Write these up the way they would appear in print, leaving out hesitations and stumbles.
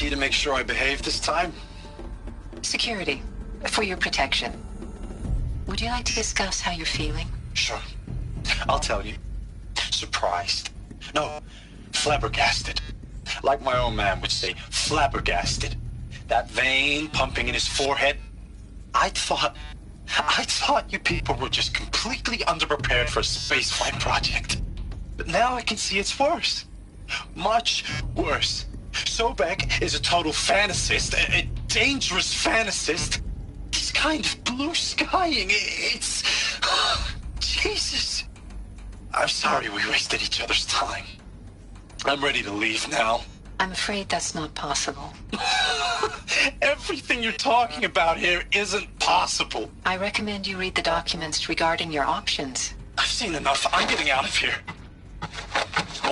see to make sure I behave this time? Security. For your protection. Would you like to discuss how you're feeling? Sure. I'll tell you. Surprised. No, flabbergasted. Like my own man would say, flabbergasted. That vein pumping in his forehead. I thought you people were just completely underprepared for a spaceflight project. But now I can see it's worse. Much worse. Sobek is a total fantasist, a dangerous fantasist. He's kind of blue skying. It's... Jesus. I'm sorry we wasted each other's time. I'm ready to leave now. I'm afraid that's not possible. Everything you're talking about here isn't possible. I recommend you read the documents regarding your options. I've seen enough. I'm getting out of here.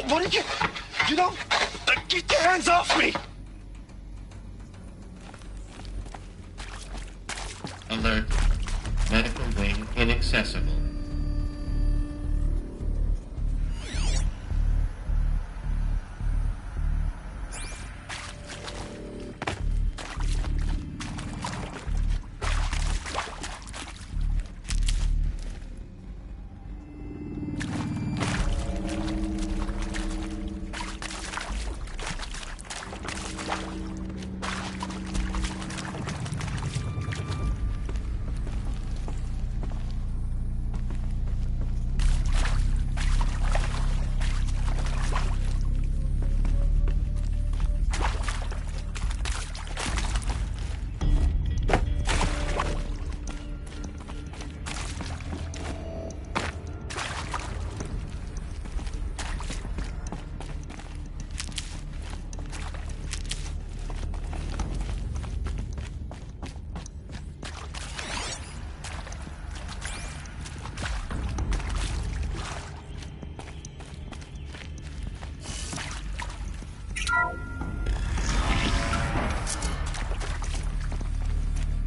What did you... You know... Get your hands off me! Alert. Medical wing inaccessible.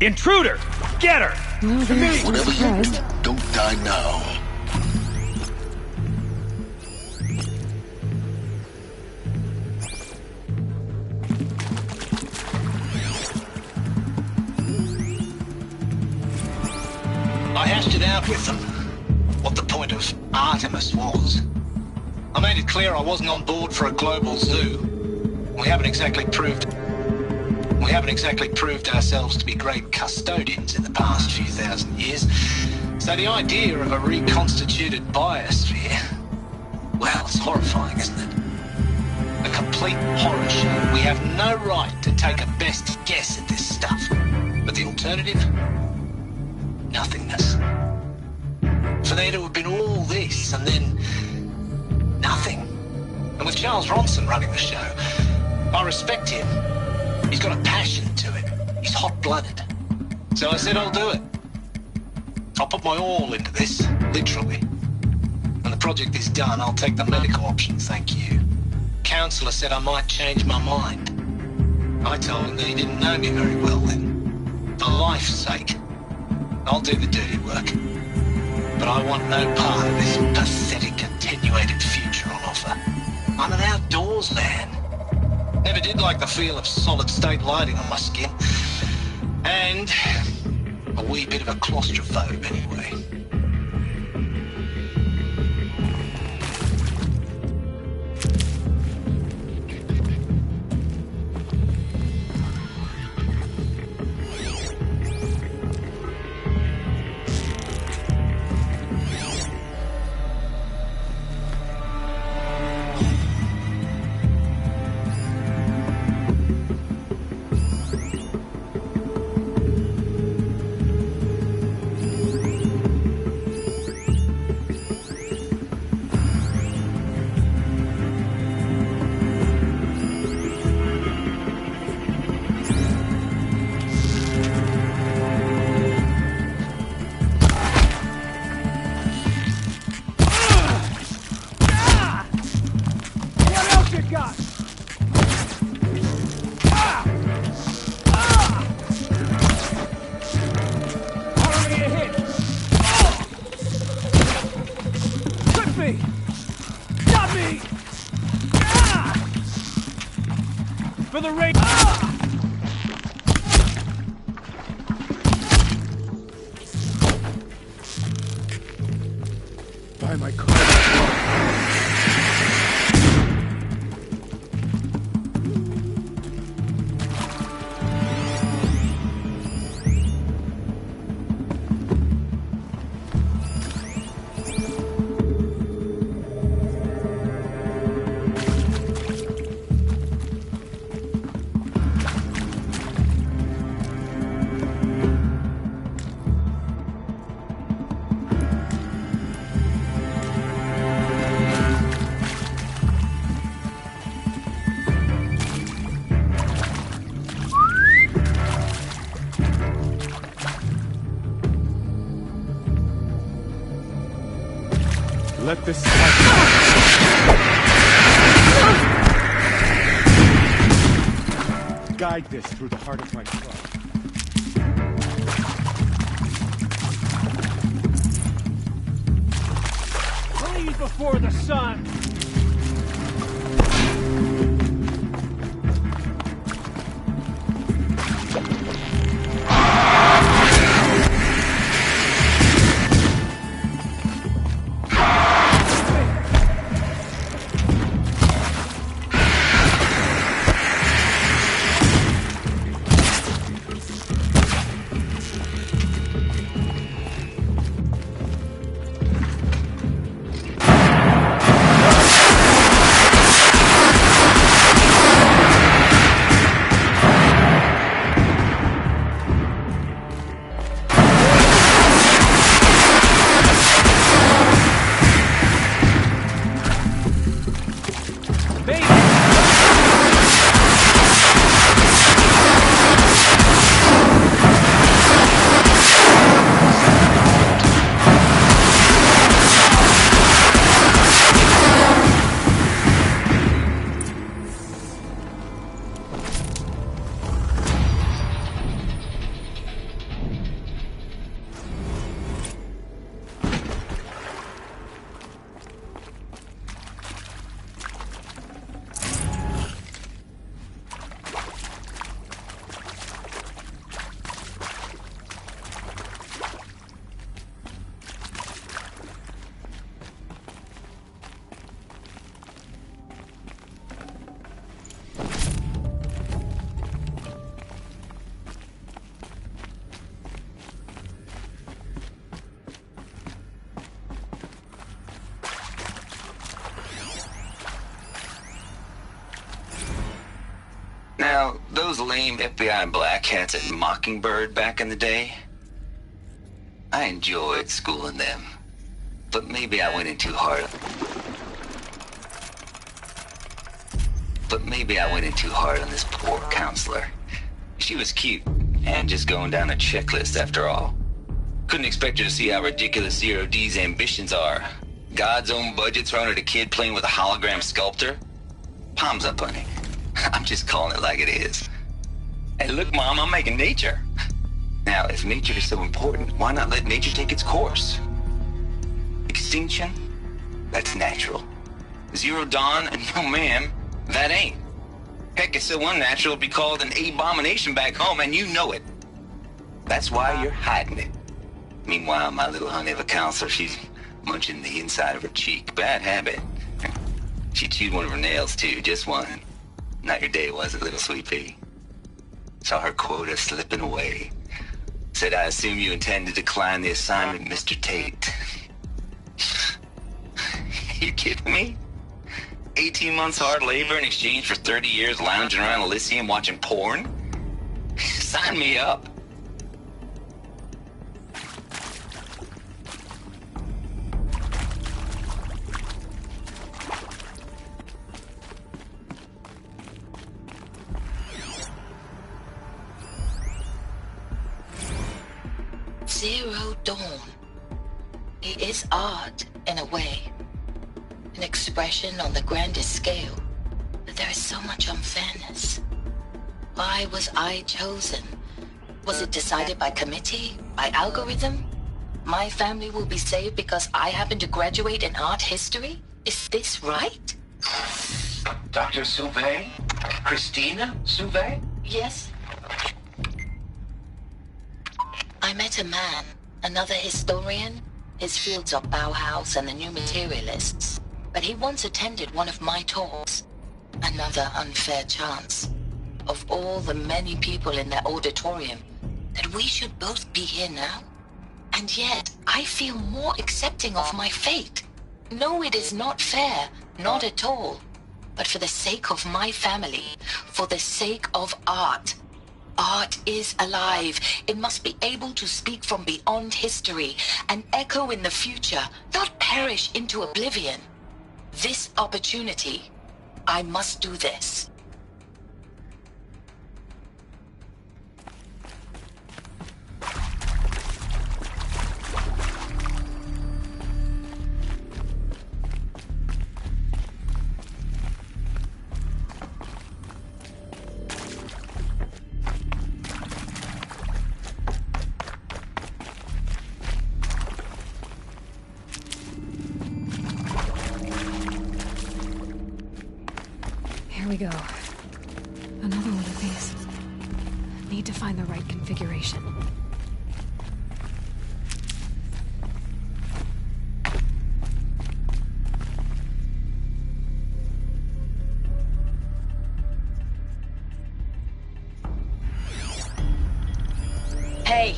Intruder! Get her! Whatever you do, don't die now. I hashed it out with them, what the point of Artemis was. I made it clear I wasn't on board for a global zoo. We haven't exactly proved ourselves to be great custodians in the past few thousand years. So the idea of a reconstituted biosphere, well, it's horrifying, isn't it? A complete horror show. We have no right to take a best guess at this stuff. But the alternative? Nothingness. For there to have been all this and then nothing. And with Charles Ronson running the show, I respect him. He's got a passion to it. He's hot-blooded. So I said I'll do it. I'll put my all into this, literally. When the project is done, I'll take the medical option, thank you. Counselor said I might change my mind. I told him that he didn't know me very well then. For life's sake, I'll do the dirty work. But I want no part of this pathetic attenuated future on offer. I'm an outdoors man. Never did like the feel of solid-state lighting on my skin. And a wee bit of a claustrophobe anyway. For the rain! Buy my car. Let this guide this through the heart of my club. Leave before the sun! Now, those lame FBI black hats at Mockingbird back in the day, I enjoyed schooling them. But maybe I went in too hard. On this poor counselor. She was cute, and just going down a checklist after all. Couldn't expect her to see how ridiculous Zero D's ambitions are. God's own budget thrown at a kid playing with a hologram sculptor? Palms up, honey. I'm just calling it like it is. Hey, look, Mom, I'm making nature. Now, if nature is so important, why not let nature take its course? Extinction? That's natural. Zero dawn? No, ma'am, that ain't. Heck, it's so unnatural it'd be called an abomination back home, and you know it. That's why you're hiding it. Meanwhile, my little honey of a counselor, she's munching the inside of her cheek. Bad habit. She chewed one of her nails, too, just one. Not your day, was it, little sweet pea? Saw her quota slipping away. Said, I assume you intend to decline the assignment, Mr. Tate. You kidding me? 18 months hard labor in exchange for 30 years lounging around Elysium watching porn? Sign me up. Zero Dawn. It is art, in a way. An expression on the grandest scale. But there is so much unfairness. Why was I chosen? Was it decided by committee? By algorithm? My family will be saved because I happen to graduate in art history? Is this right? Dr. Sylvain? Christina Suve? Yes? I met a man, another historian. His fields are Bauhaus and the New Materialists. But he once attended one of my talks. Another unfair chance. Of all the many people in that auditorium, that we should both be here now. And yet, I feel more accepting of my fate. No, it is not fair, not at all. But for the sake of my family, for the sake of art. Art is alive. It must be able to speak from beyond history and echo in the future, not perish into oblivion. This opportunity, I must do this. Here we go. Another one of these. Need to find the right configuration. Hey,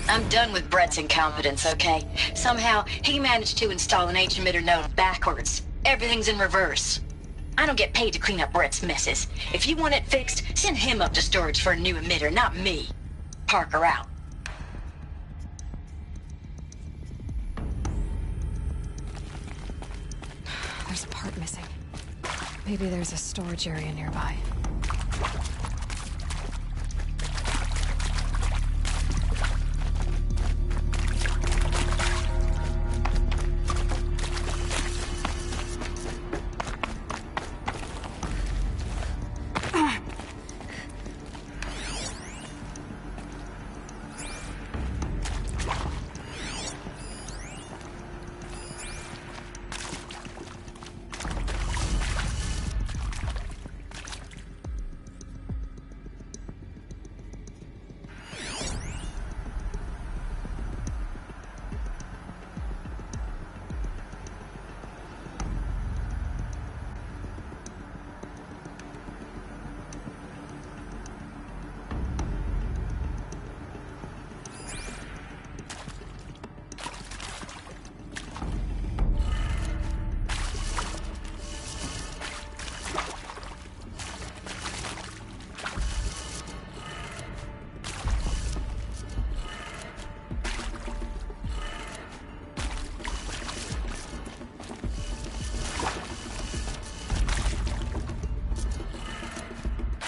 I'm done with Brett's incompetence, okay? Somehow, he managed to install an H-emitter node backwards. Everything's in reverse. I don't get paid to clean up Brett's messes. If you want it fixed, send him up to storage for a new emitter, not me. Parker out. There's a part missing. Maybe there's a storage area nearby.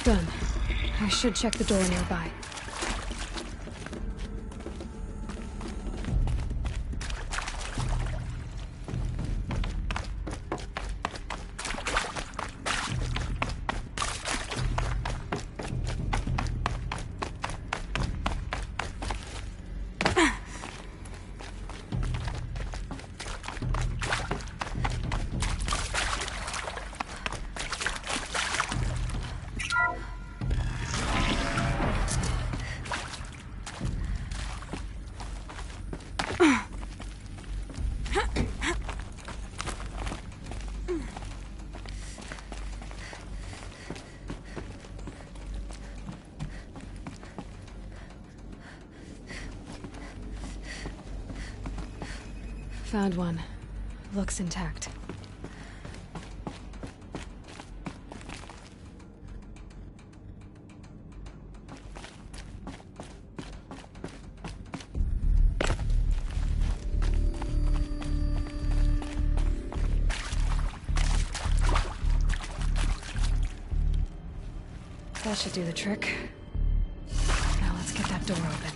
Done. I should check the door nearby. Found one. Looks intact. That should do the trick. Now let's get that door open.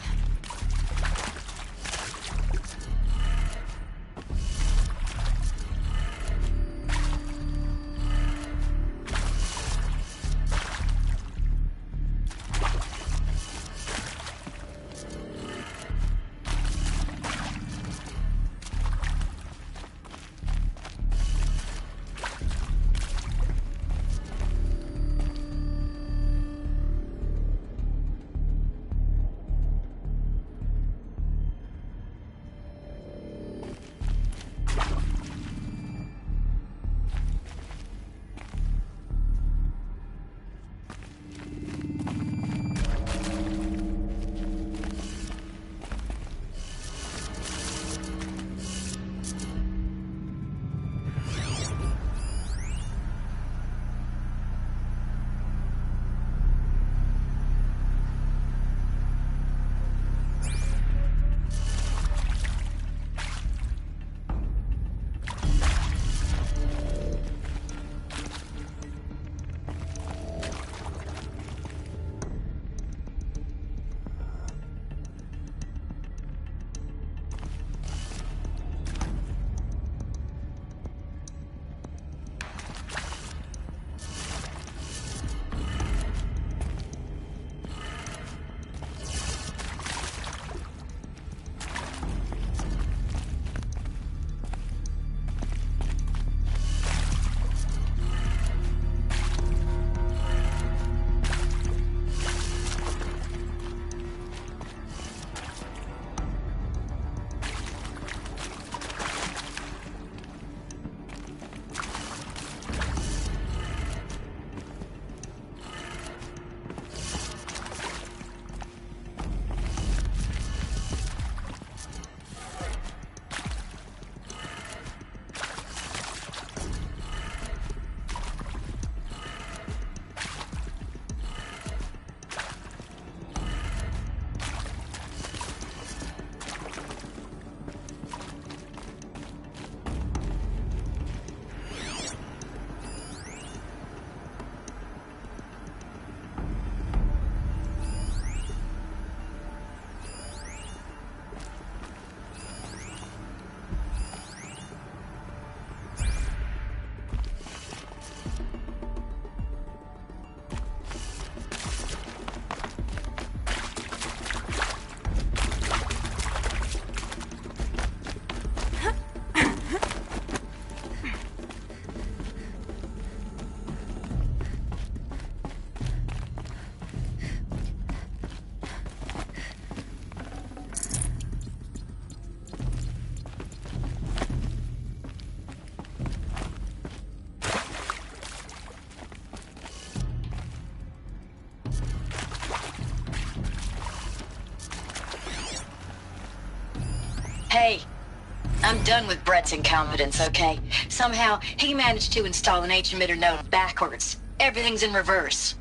I'm done with Brett's incompetence, okay? Somehow, he managed to install an H-emitter node backwards. Everything's in reverse.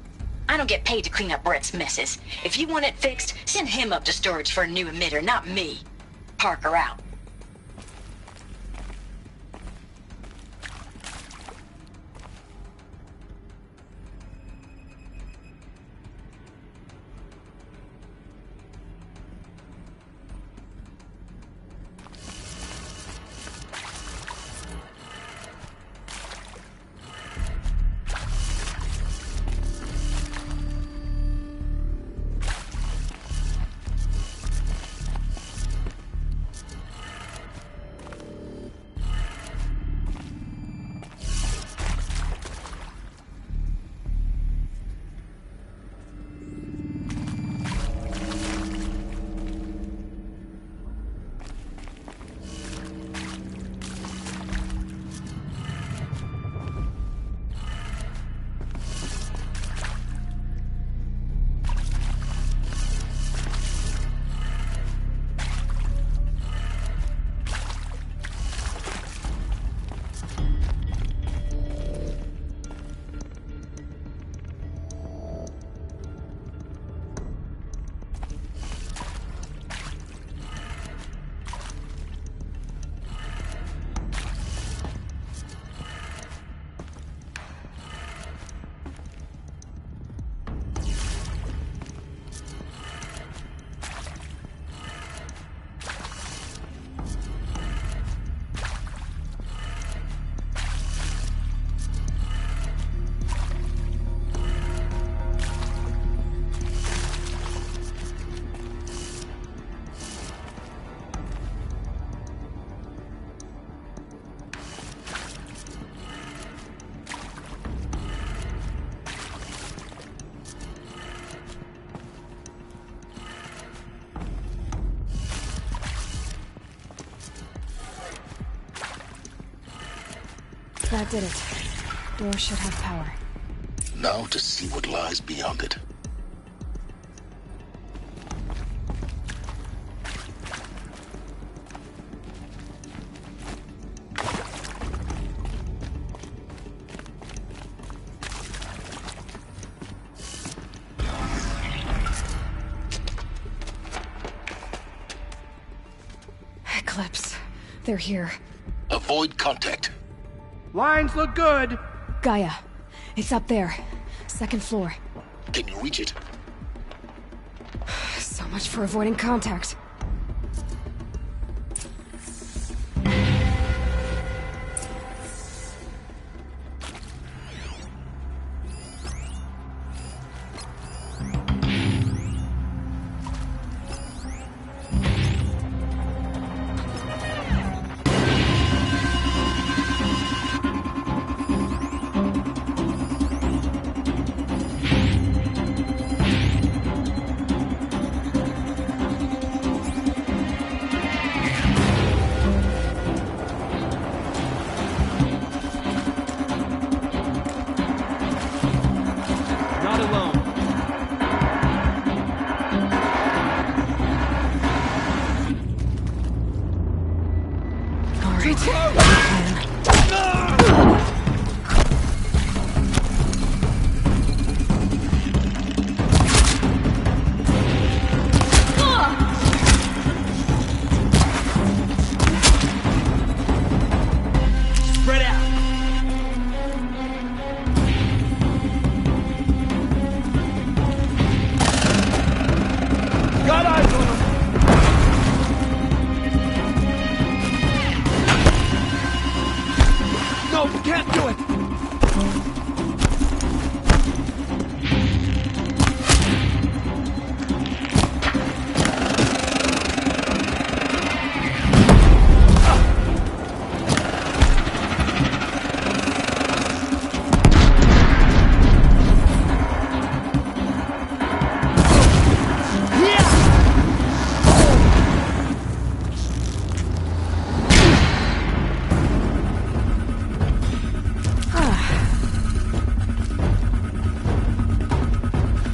I don't get paid to clean up Brett's messes. If you want it fixed, send him up to storage for a new emitter, not me. Parker out. That did it. Door should have power. Now to see what lies beyond it. Eclipse. They're here. Avoid contact. Lines look good. Gaia. It's up there. Second floor. Can you reach it? So much for avoiding contact. Not alone. All right. Spread out. Got eyes on him. No, can't do it.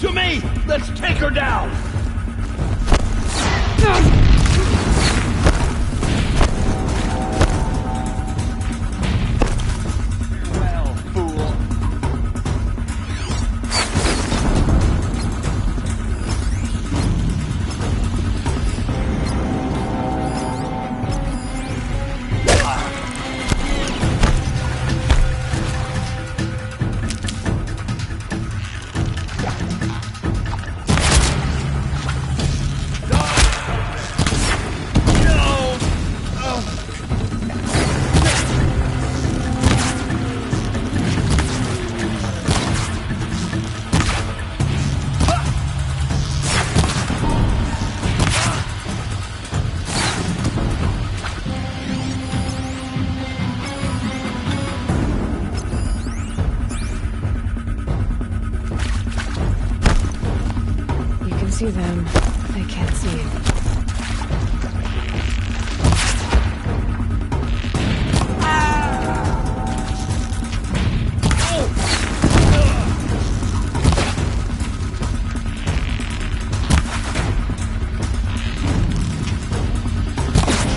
To me! Let's take her down! see them, they can't see you.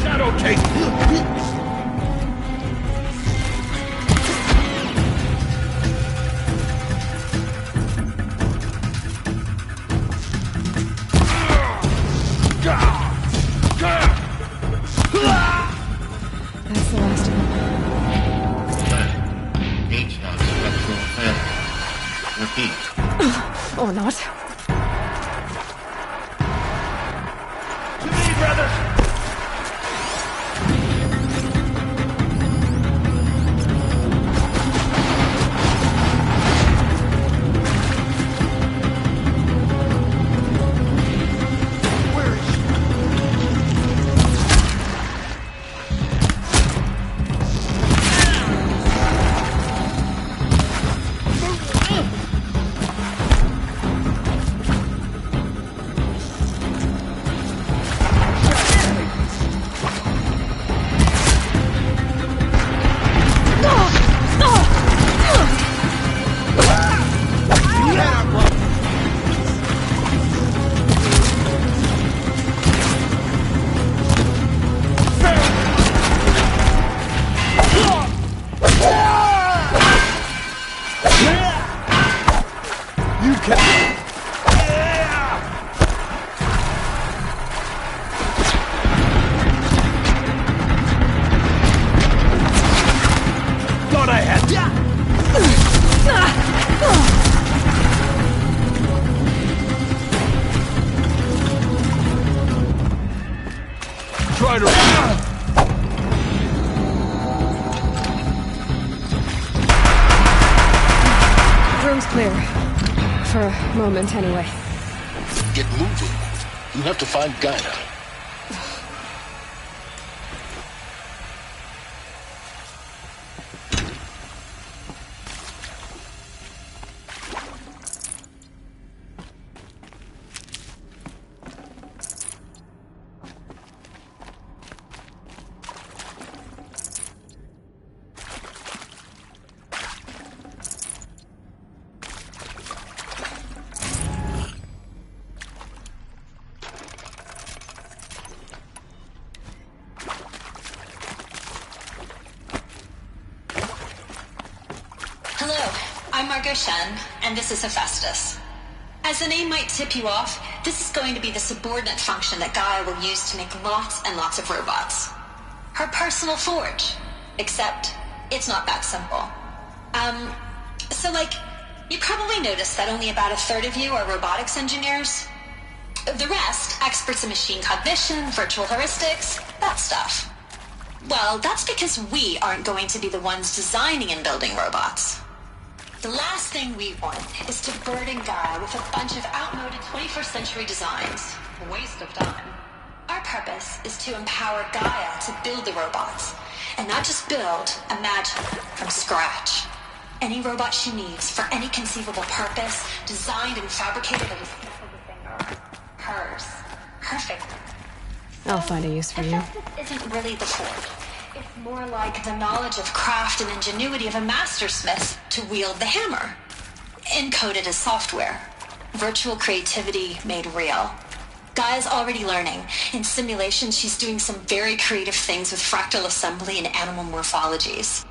Shadow take. That's the last of them. H has structural failure. Repeat. Or not. To me, brothers. Where is she? You can. Thought I had. Try to. Room's clear. For a moment, anyway. Get moving. You have to find Gaia. Hello, I'm Margot Shen, and this is Hephaestus. As the name might tip you off, this is going to be the subordinate function that Gaia will use to make lots and lots of robots. Her personal forge. Except, it's not that simple. You probably noticed that only about a third of you are robotics engineers. The rest, experts in machine cognition, virtual heuristics, that stuff. Well, that's because we aren't going to be the ones designing and building robots. The last thing we want is to burden Gaia with a bunch of outmoded 21st century designs. A waste of time. Our purpose is to empower Gaia to build the robots. And not just build, imagine, from scratch. Any robot she needs for any conceivable purpose, designed and fabricated at a snap of the finger. Hers. Perfect. I'll find a use for you. Hephaestus isn't really the forge. It's more like the knowledge of craft and ingenuity of a mastersmith to wield the hammer. Encoded as software. Virtual creativity made real. Gaia's already learning. In simulations, she's doing some very creative things with fractal assembly and animal morphologies.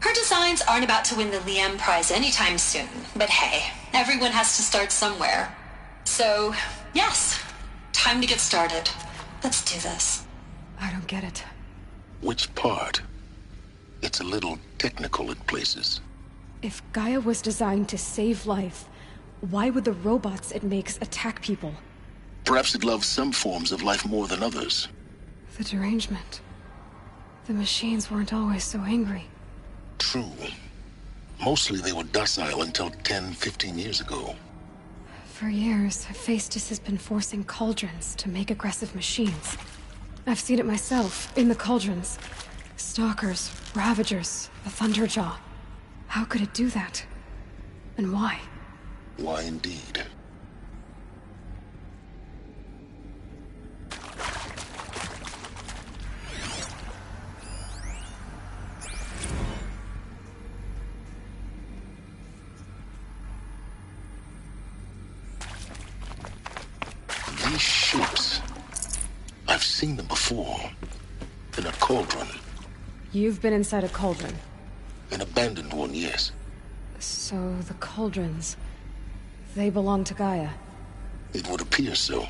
Her designs aren't about to win the Liam Prize anytime soon, but hey, everyone has to start somewhere. So, yes, time to get started. Let's do this. I don't get it. Which part? It's a little technical in places. If Gaia was designed to save life, why would the robots it makes attack people? Perhaps it loves some forms of life more than others. The derangement. The machines weren't always so angry. True. Mostly they were docile until 10, 15 years ago. For years, Hephaestus has been forcing cauldrons to make aggressive machines. I've seen it myself, in the cauldrons. Stalkers, Ravagers, the Thunderjaw. How could it do that? And why? Why indeed? These ships, I've seen them before. In a cauldron. You've been inside a cauldron? An abandoned one, yes. So the cauldrons, they belong to Gaia? It would appear so.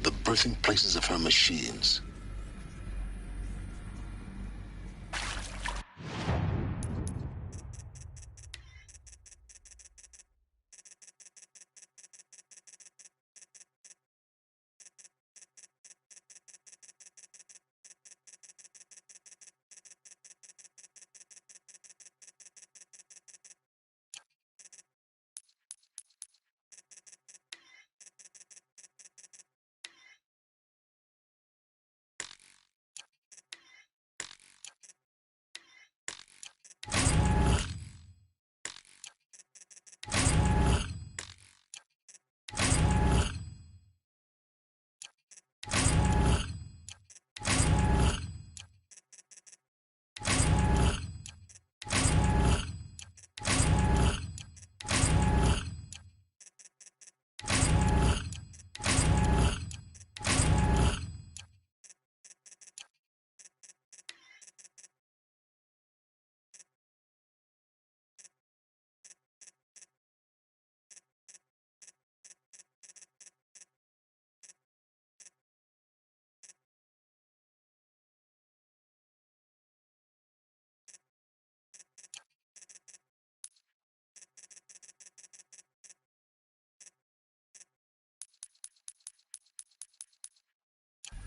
The birthing places of her machines.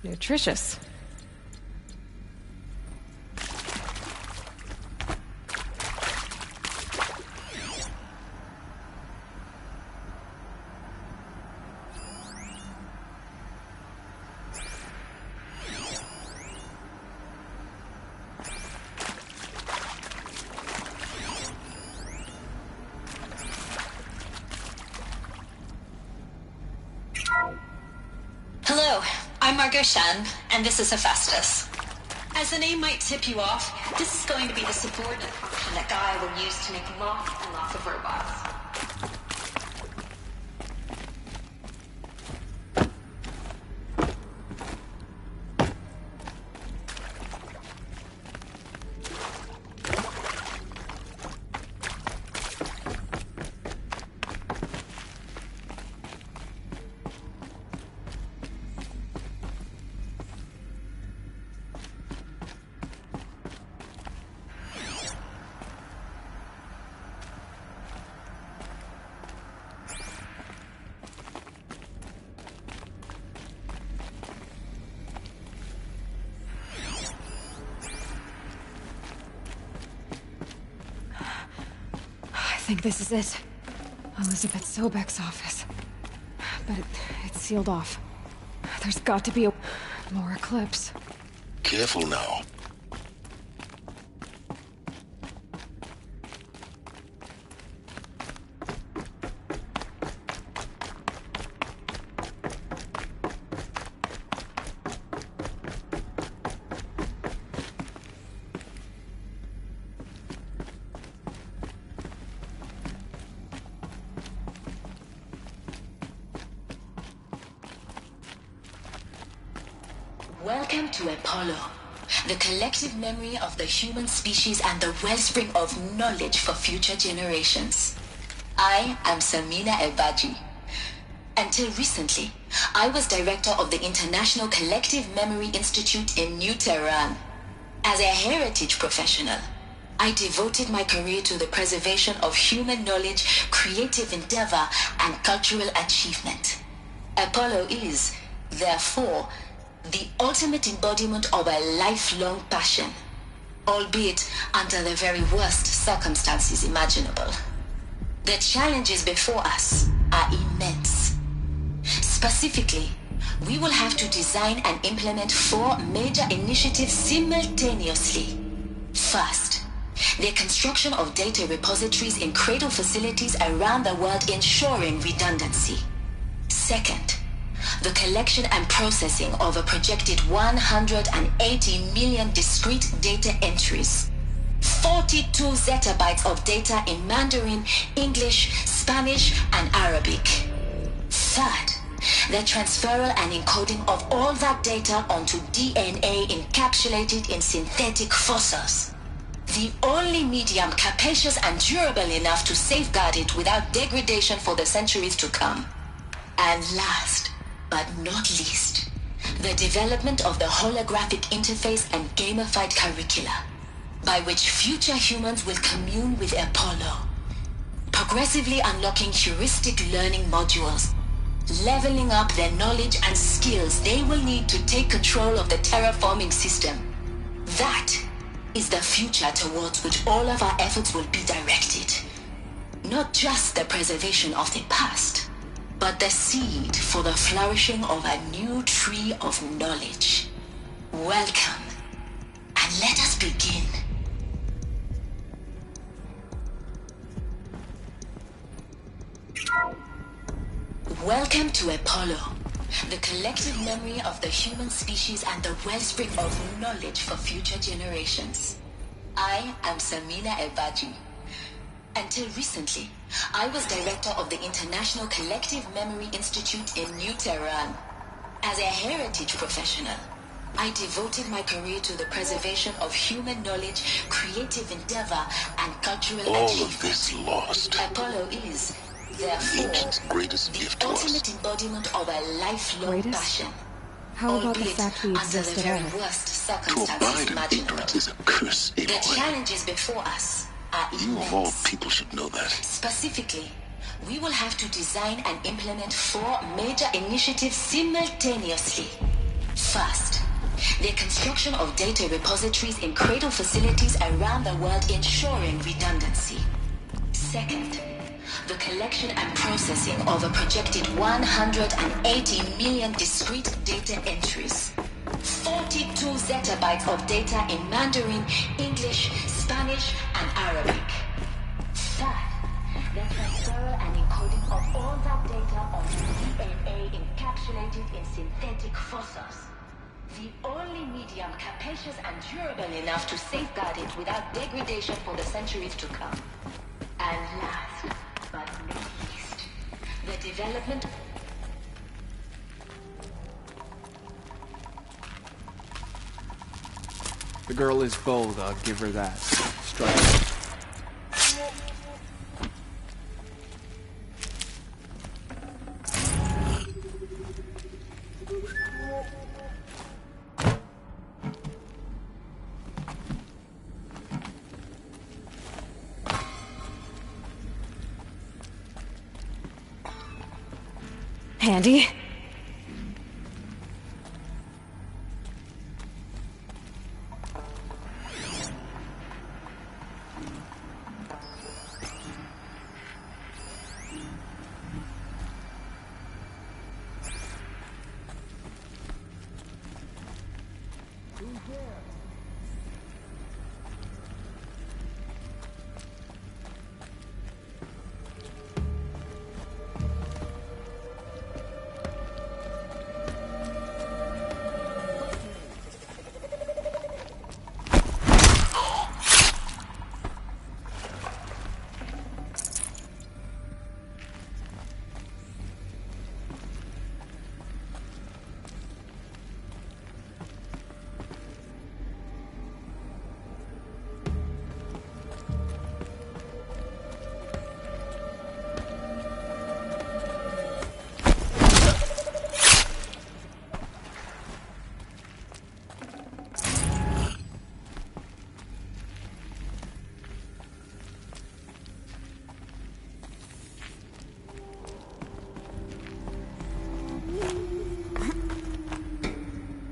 Nutritious. Hello, I'm Margot Shen, and this is Hephaestus. As the name might tip you off, this is going to be the subordinate function that Gaia will use to make lots and lots of robots. I think this is it. Elizabeth Sobek's office. But it's sealed off. There's got to be more eclipse. Careful now. Welcome to Apollo, the collective memory of the human species and the wellspring of knowledge for future generations. I am Samina Ebaji. Until recently, I was director of the International Collective Memory Institute in New Tehran. As a heritage professional, I devoted my career to the preservation of human knowledge, creative endeavor, and cultural achievement. Apollo is, therefore, the ultimate embodiment of a lifelong passion, albeit under the very worst circumstances imaginable. The challenges before us are immense. Specifically, we will have to design and implement 4 major initiatives simultaneously. First, the construction of data repositories in cradle facilities around the world, ensuring redundancy. Second, the collection and processing of a projected 180 million discrete data entries. 42 zettabytes of data in Mandarin, English, Spanish, and Arabic. Third, the transferal and encoding of all that data onto DNA encapsulated in synthetic fossils. The only medium capacious and durable enough to safeguard it without degradation for the centuries to come. And last, but not least, the development of the holographic interface and gamified curricula, by which future humans will commune with Apollo, progressively unlocking heuristic learning modules, leveling up their knowledge and skills they will need to take control of the terraforming system. That is the future towards which all of our efforts will be directed. Not just the preservation of the past, but the seed for the flourishing of a new tree of knowledge. Welcome, and let us begin. Welcome to Apollo, the collective memory of the human species and the wellspring of knowledge for future generations. I am Samina Ebaji. Until recently, I was director of the International Collective Memory Institute in New Tehran. As a heritage professional, I devoted my career to the preservation of human knowledge, creative endeavor, and cultural All achievement. of this lost. Apollo is, The therefore, ancient's greatest the gift to us. ultimate embodiment of a lifelong Greatest? passion. How about the Albeit fact we under exist the at very all? worst To circumstances abide in imaginable. ignorance is a curse in The a way. challenges before us are You of all immense. people should know that. Specifically, we will have to design and implement 4 major initiatives simultaneously. First, the construction of data repositories in cradle facilities around the world, ensuring redundancy. Second, the collection and processing of a projected 180 million discrete data entries. 42 zettabytes of data in Mandarin, English, Spanish, and Arabic. Third, the transfer and encoding of all that data on DNA encapsulated in synthetic fossils. The only medium capacious and durable enough to safeguard it without degradation for the centuries to come. And last, but not least, the development. The girl is bold, I'll give her that. Strike. Handy?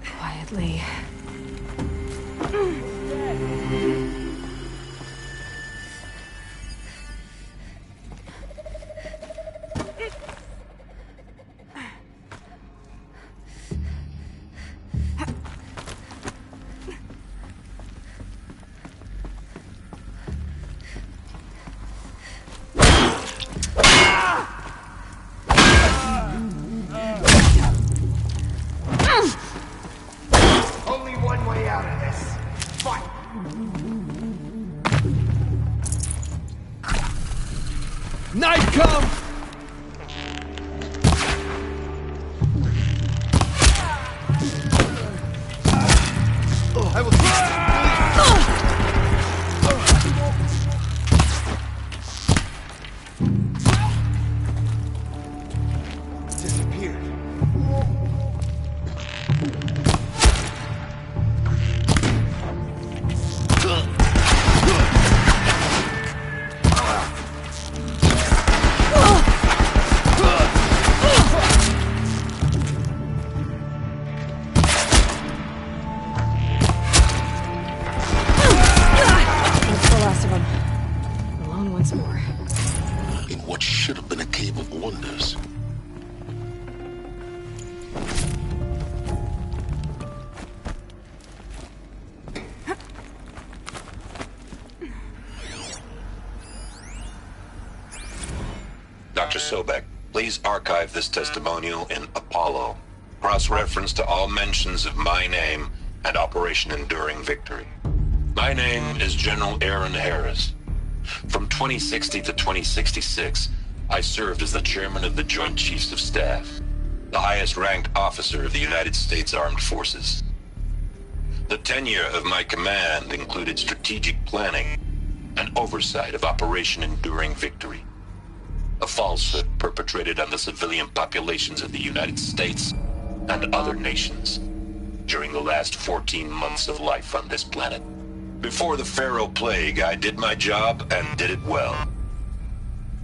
Quietly. Only one way out of this. Fight! Knife come! Dr. Sobek, please archive this testimonial in Apollo. Cross-reference to all mentions of my name and Operation Enduring Victory. My name is General Aaron Harris. From 2060 to 2066, I served as the chairman of the Joint Chiefs of Staff, the highest-ranked officer of the United States Armed Forces. The tenure of my command included strategic planning and oversight of Operation Enduring Victory, a falsehood perpetrated on the civilian populations of the United States and other nations during the last 14 months of life on this planet. Before the Pharaoh Plague, I did my job and did it well.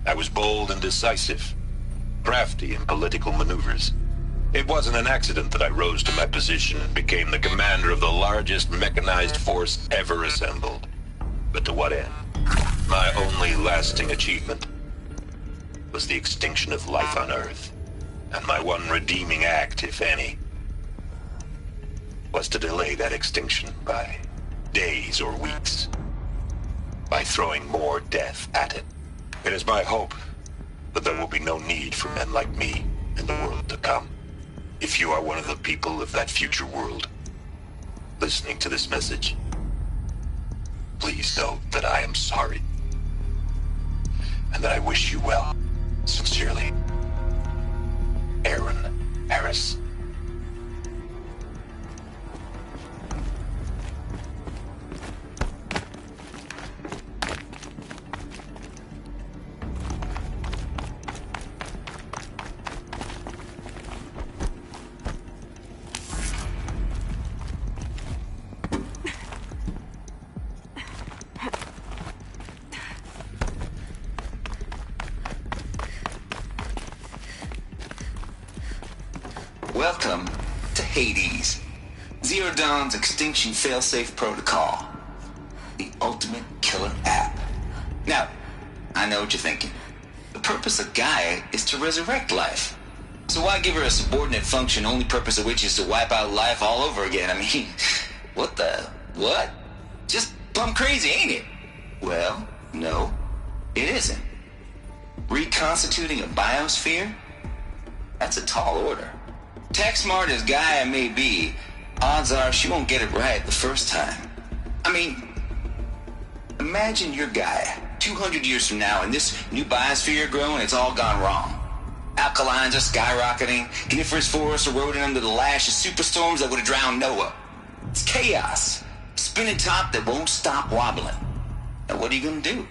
I was bold and decisive, crafty in political maneuvers. It wasn't an accident that I rose to my position and became the commander of the largest mechanized force ever assembled. But to what end? My only lasting achievement was the extinction of life on Earth. And my one redeeming act, if any, was to delay that extinction by days or weeks, by throwing more death at it. It is my hope that there will be no need for men like me in the world to come. If you are one of the people of that future world listening to this message, please know that I am sorry and that I wish you well. Sincerely, Aaron Harris. Welcome to Hades, Zero Dawn's extinction failsafe protocol, the ultimate killer app. Now, I know what you're thinking. The purpose of Gaia is to resurrect life. So why give her a subordinate function, only purpose of which is to wipe out life all over again? I mean, what? Just plumb crazy, ain't it? Well, no, it isn't. Reconstituting a biosphere? That's a tall order. Tech smart as Gaia may be, odds are she won't get it right the first time. I mean, imagine you're Gaia 200 years from now and this new biosphere growing, it's all gone wrong. Alkalines are skyrocketing, coniferous forests eroding under the lash of superstorms that would have drowned Noah. It's chaos. Spinning top that won't stop wobbling. And what are you gonna do?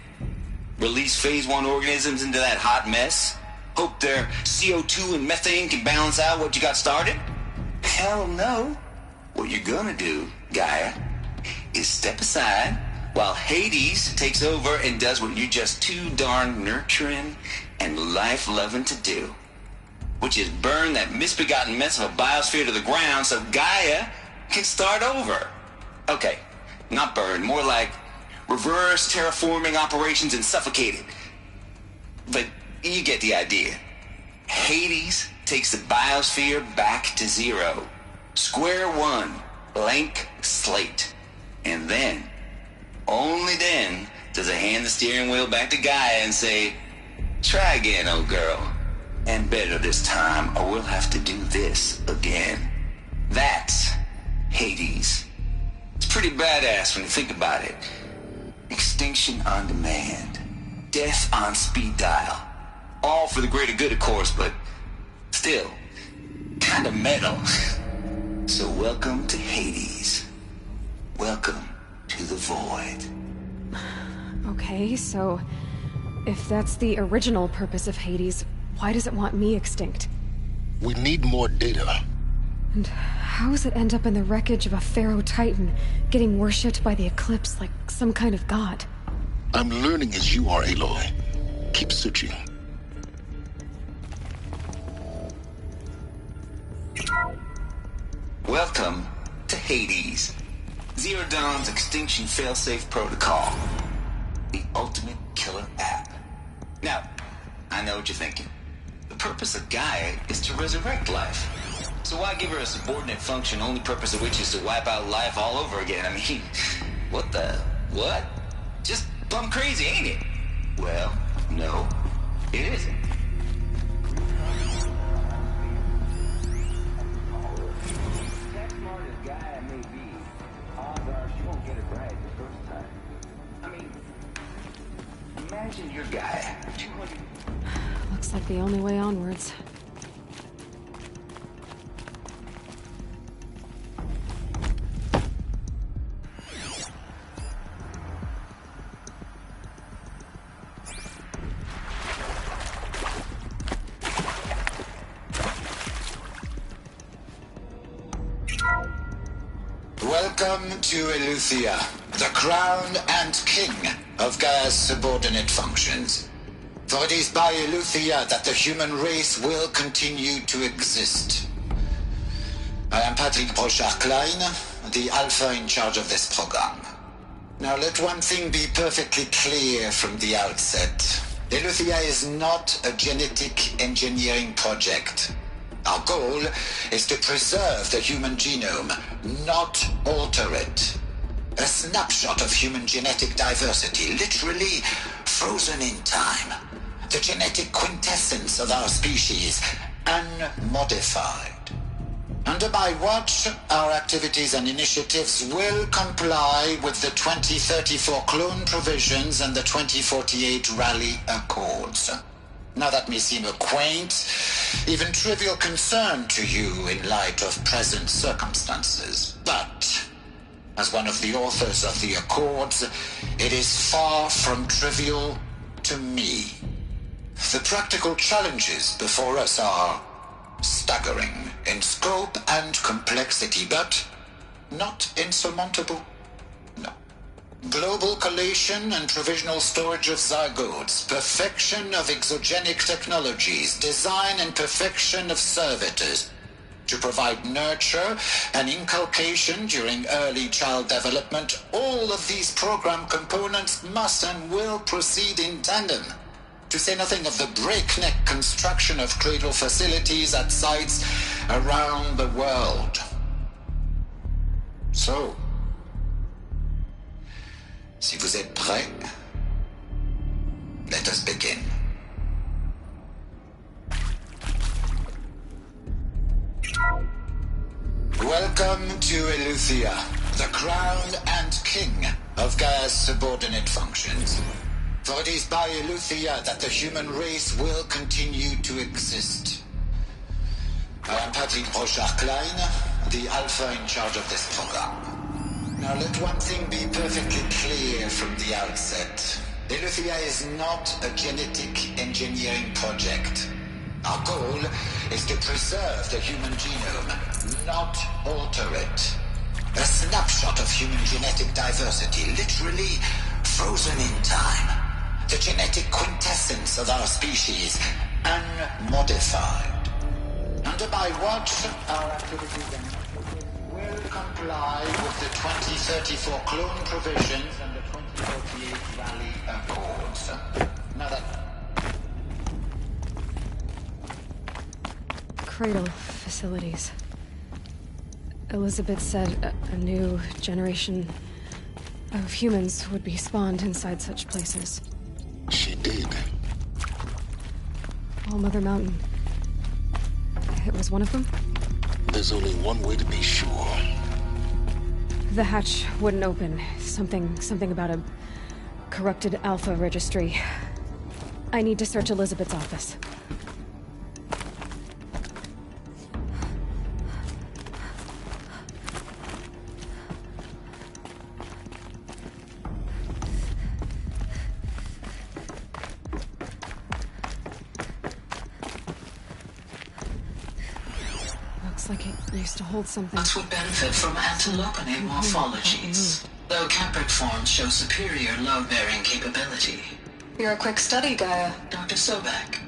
Release phase 1 organisms into that hot mess? Hope their CO2 and methane can balance out what you got started? Hell no. What you're gonna do, Gaia, is step aside while Hades takes over and does what you're just too darn nurturing and life-loving to do, which is burn that misbegotten mess of a biosphere to the ground so Gaia can start over. Okay, not burn, more like reverse terraforming operations and suffocate it. But you get the idea. Hades takes the biosphere back to zero. Square one, blank slate. And then, only then, does it hand the steering wheel back to Gaia and say, try again, old girl. And better this time, or we'll have to do this again. That's Hades. It's pretty badass when you think about it. Extinction on demand. Death on speed dial. All for the greater good, of course, but still, kind of metal. So welcome to Hades. Welcome to the void. Okay, so if that's the original purpose of Hades, why does it want me extinct? We need more data. And how does it end up in the wreckage of a Pharaoh Titan, getting worshipped by the Eclipse like some kind of god? I'm learning as you are, Aloy. Keep searching. Welcome to Hades, Zero Dawn's extinction failsafe protocol, the ultimate killer app. Now, I know what you're thinking. The purpose of Gaia is to resurrect life. So why give her a subordinate function, only purpose of which is to wipe out life all over again? I mean, what? Just plumb crazy, ain't it? Well, no, it isn't. Imagine your guy. 200. Looks like the only way onwards. Welcome to Eleuthia, the crown and king of Gaia's subordinate functions. For it is by Eleuthia that the human race will continue to exist. I am Patrick Brochard-Klein, the Alpha in charge of this program. Now let one thing be perfectly clear from the outset. Eleuthia is not a genetic engineering project. Our goal is to preserve the human genome, not alter it. A snapshot of human genetic diversity, literally frozen in time. The genetic quintessence of our species, unmodified. Under my watch, our activities and initiatives will comply with the 2034 clone provisions and the 2048 Rally Accords. Now that may seem a quaint, even trivial concern to you in light of present circumstances, but as one of the authors of the Accords, it is far from trivial to me. The practical challenges before us are staggering in scope and complexity, but not insurmountable. No. Global collation and provisional storage of zygotes, perfection of exogenic technologies, design and perfection of servitors to provide nurture and inculcation during early child development. All of these program components must and will proceed in tandem, to say nothing of the breakneck construction of cradle facilities at sites around the world. So, si vous êtes prêts, let us begin. Welcome to Eleuthia, the crown and king of Gaia's subordinate functions. For it is by Eleuthia that the human race will continue to exist. I am Patrick Brochard-Klein, the Alpha in charge of this program. Now let one thing be perfectly clear from the outset. Eleuthia is not a genetic engineering project. Our goal is to preserve the human genome, not alter it. A snapshot of human genetic diversity, literally frozen in time. The genetic quintessence of our species, unmodified. Under my watch, our activities and will comply with the 2034 clone provisions and the 2048 Rally Accords. Now that... Cradle facilities. Elizabeth said a new generation of humans would be spawned inside such places. She did. All Mother Mountain. It was one of them? There's only one way to be sure. The hatch wouldn't open. Something about a corrupted Alpha registry. I need to search Elizabeth's office. Like it used to hold something. That would benefit from antilopinate morphologies, though Caprid forms show superior load-bearing capability. You're a quick study, Gaia. Dr. Sobek,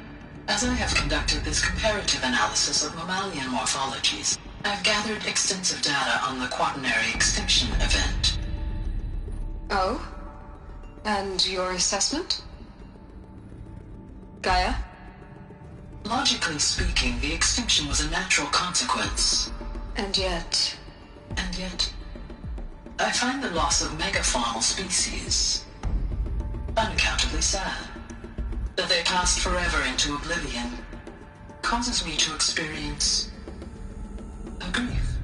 as I have conducted this comparative analysis of mammalian morphologies, I've gathered extensive data on the quaternary extinction event. Oh? And your assessment? Gaia? Logically speaking, the extinction was a natural consequence. And yet, I find the loss of megafaunal species unaccountably sad. That they passed forever into oblivion causes me to experience a grief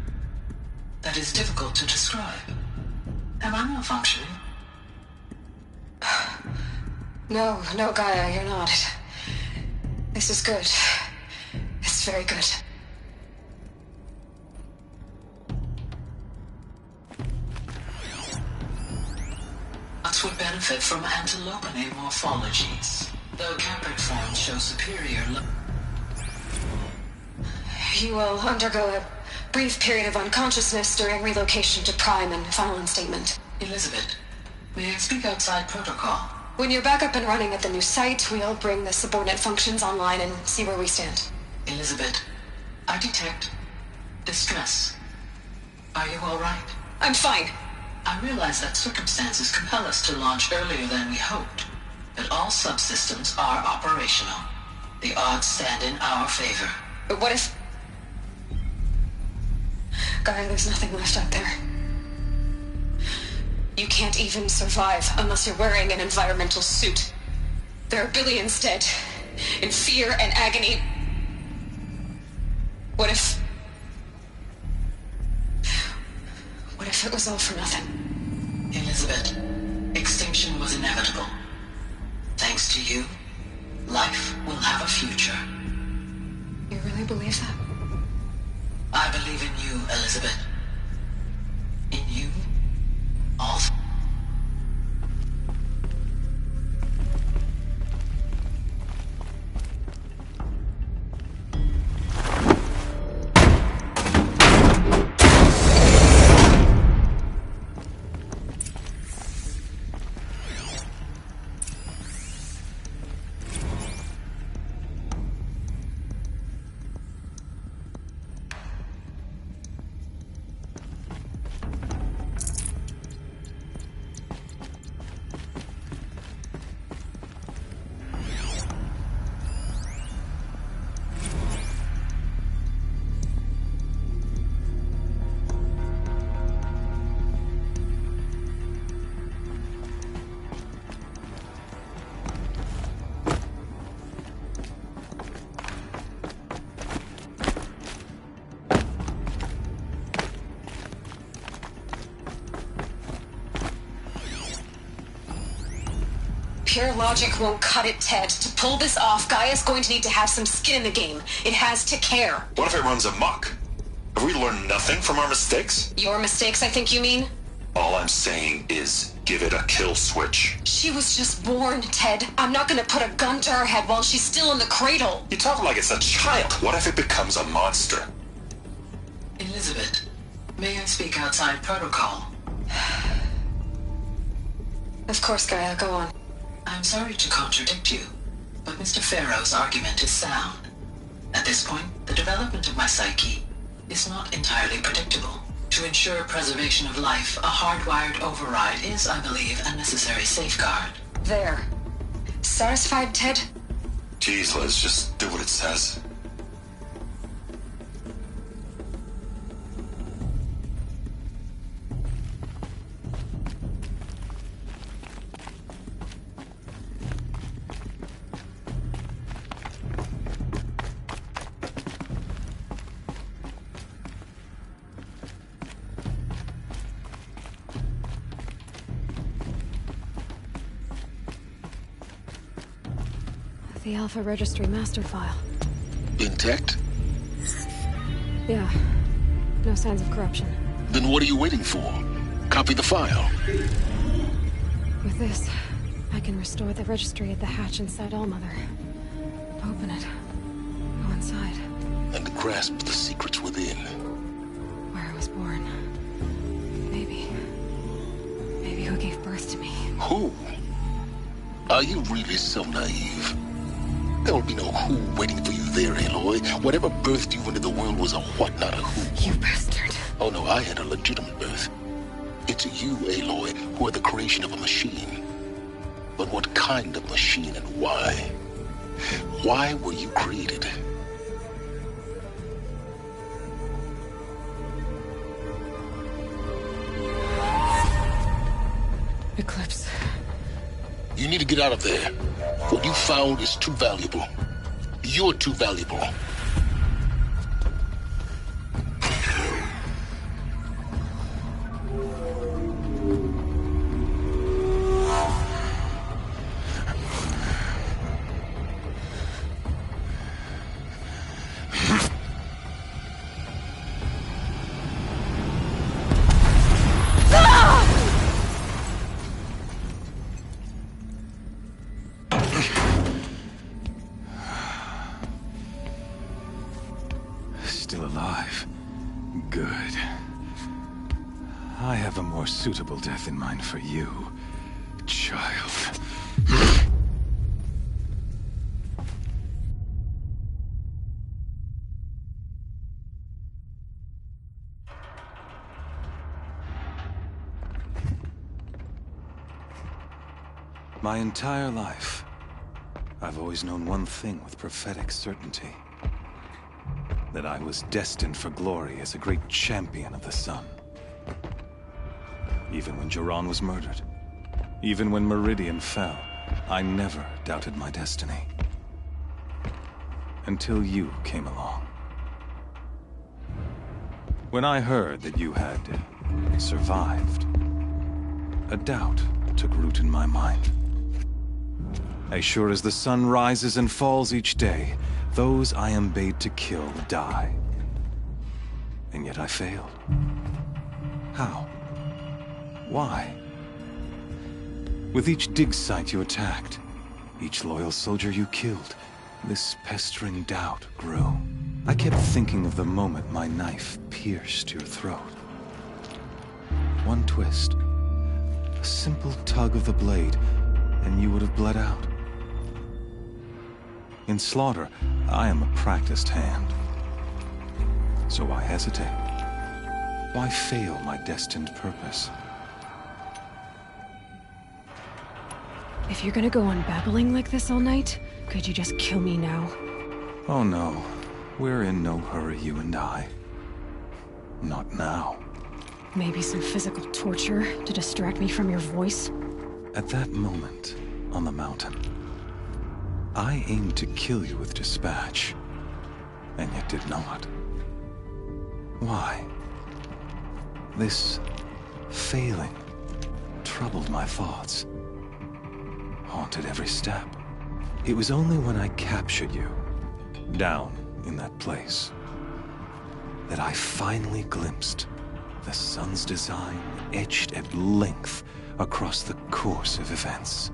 that is difficult to describe. Am I malfunctioning? No, Gaia, you're not. This is good. It's very good. Nuts would benefit from antilopine morphologies, though Caprid forms show superior. You will undergo a brief period of unconsciousness during relocation to Prime and final instatement. Elizabeth, may I speak outside protocol? When you're back up and running at the new site, we'll bring the subordinate functions online and see where we stand. Elizabeth, I detect distress. Are you all right? I'm fine. I realize that circumstances compel us to launch earlier than we hoped, but all subsystems are operational. The odds stand in our favor. But what if... Gaia, there's nothing left out there. You can't even survive unless you're wearing an environmental suit. There are billions dead, in fear and agony. What if it was all for nothing? Elizabeth, extinction was inevitable. Thanks to you, life will have a future. You really believe that? I believe in you, Elizabeth. In you, all. Pure logic won't cut it, Ted. To pull this off, Gaia's going to need to have some skin in the game. It has to care. What if it runs amok? Have we learned nothing from our mistakes? Your mistakes, I think you mean? All I'm saying is give it a kill switch. She was just born, Ted. I'm not gonna put a gun to her head while she's still in the cradle. You talk like it's a child. What if it becomes a monster? Elizabeth, may I speak outside protocol? Of course, Gaia, go on. I'm sorry to contradict you, but Mr. Farrow's argument is sound. At this point, the development of my psyche is not entirely predictable. To ensure preservation of life, a hardwired override is, I believe, a necessary safeguard. There. Satisfied, Ted? Jeez, Liz, just do what it says. The Alpha Registry master file. Intact? Yeah. No signs of corruption. Then what are you waiting for? Copy the file. With this, I can restore the registry at the hatch inside Allmother. Open it. Go inside. And grasp the secrets within. Where I was born. Maybe who gave birth to me. Who? Are you really so naive? There will be no who waiting for you there, Aloy. Whatever birthed you into the world was a what, not a who. You bastard. Oh no, I had a legitimate birth. It's you, Aloy, who are the creation of a machine. But what kind of machine and why? Why were you created? Eclipse. You need to get out of there. What you found is too valuable. You're too valuable. still alive. Good. I have a more suitable death in mind for you, child. My entire life, I've always known one thing with prophetic certainty. That I was destined for glory as a great champion of the sun. Even when Jiran was murdered, even when Meridian fell, I never doubted my destiny. Until you came along. When I heard that you had survived, a doubt took root in my mind. As sure as the sun rises and falls each day, those I am bade to kill die. And yet I failed. How? Why? With each dig site you attacked, each loyal soldier you killed, this pestering doubt grew. I kept thinking of the moment my knife pierced your throat. One twist, a simple tug of the blade, and you would have bled out. In slaughter, I am a practiced hand. So why hesitate? Why fail my destined purpose? If you're gonna go on babbling like this all night, could you just kill me now? Oh no, we're in no hurry, you and I. Not now. Maybe some physical torture to distract me from your voice? At that moment, on the mountain, I aimed to kill you with dispatch, and yet did not. Why? This failing troubled my thoughts, haunted every step. It was only when I captured you, down in that place, that I finally glimpsed the sun's design etched at length across the course of events.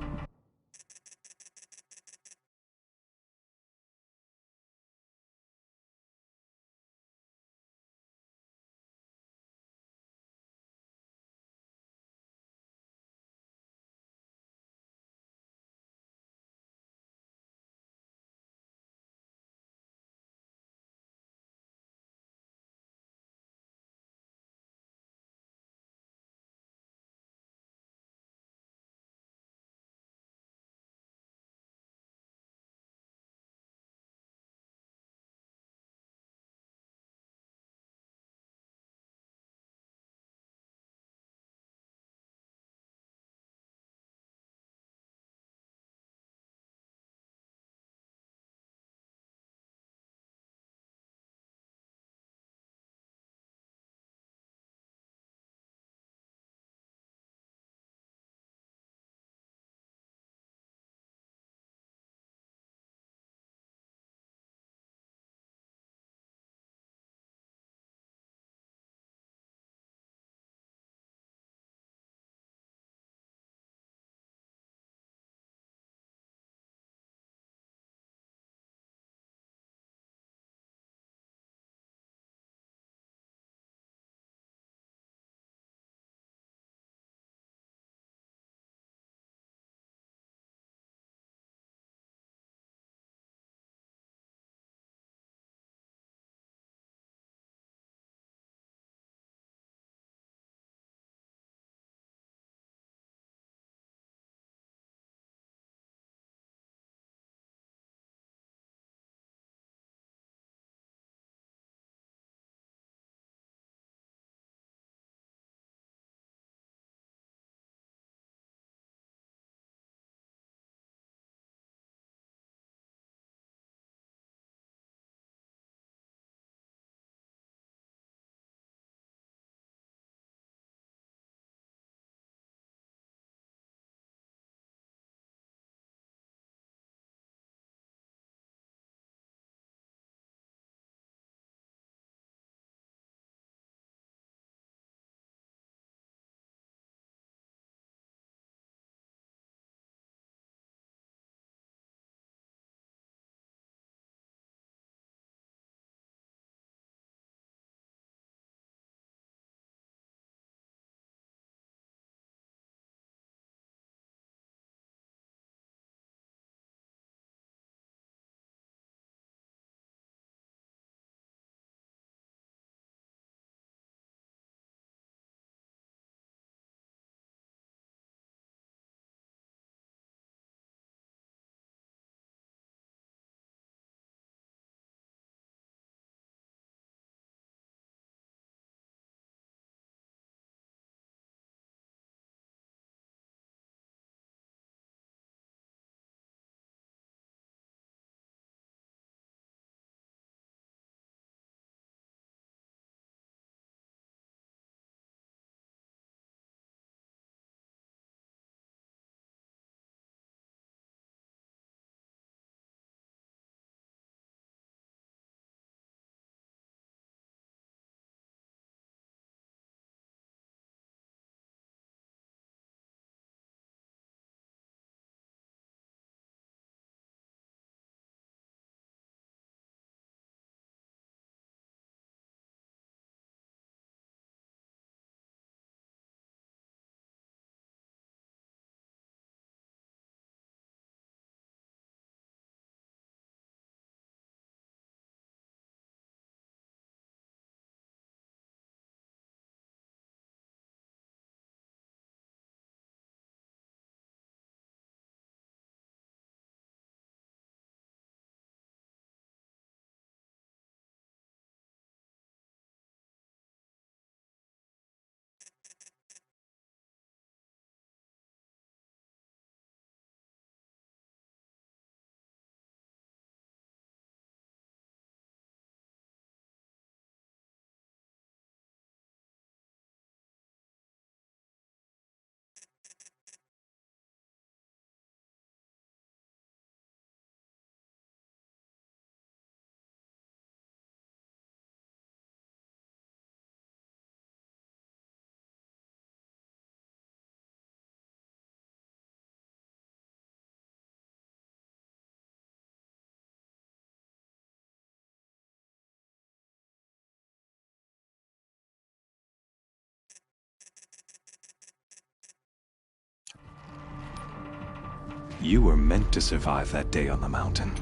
You were meant to survive that day on the mountain.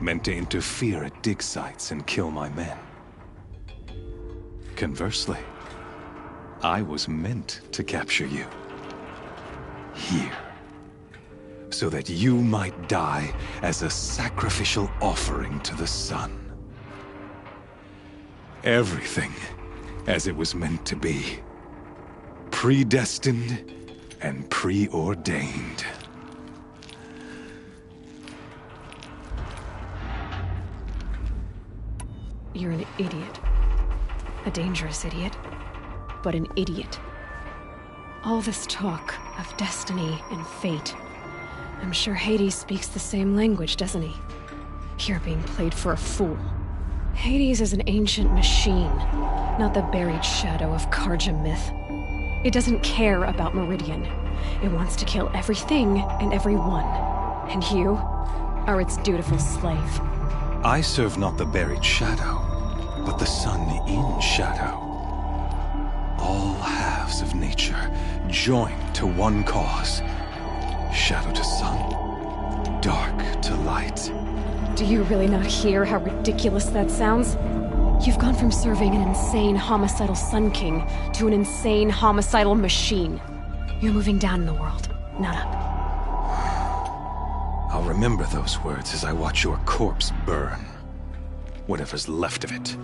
Meant to interfere at dig sites and kill my men. Conversely, I was meant to capture you. Here. So that you might die as a sacrificial offering to the sun. Everything as it was meant to be. Predestined and preordained. You're an idiot. A dangerous idiot, but an idiot. All this talk of destiny and fate. I'm sure Hades speaks the same language, doesn't he? You're being played for a fool. Hades is an ancient machine, not the buried shadow of Karja myth. It doesn't care about Meridian. It wants to kill everything and everyone. And you are its dutiful slave. I serve not the buried shadow, but the sun in shadow. All halves of nature joined to one cause. Shadow to sun, dark to light. Do you really not hear how ridiculous that sounds? You've gone from serving an insane homicidal Sun King to an insane homicidal machine. You're moving down in the world, not up. I'll remember those words as I watch your corpse burn. Whatever's left of it.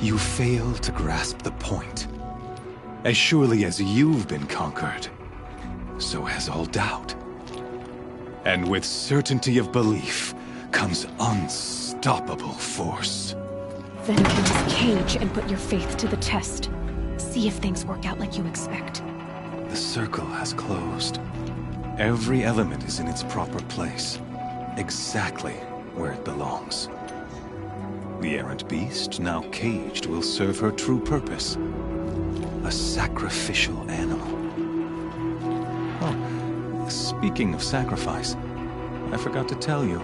You fail to grasp the point. As surely as you've been conquered, so has all doubt. And with certainty of belief comes unstoppable force. Then get in this cage and put your faith to the test. See if things work out like you expect. The circle has closed. Every element is in its proper place. Exactly where it belongs. The errant beast, now caged, will serve her true purpose. A sacrificial animal. Oh, speaking of sacrifice, I forgot to tell you.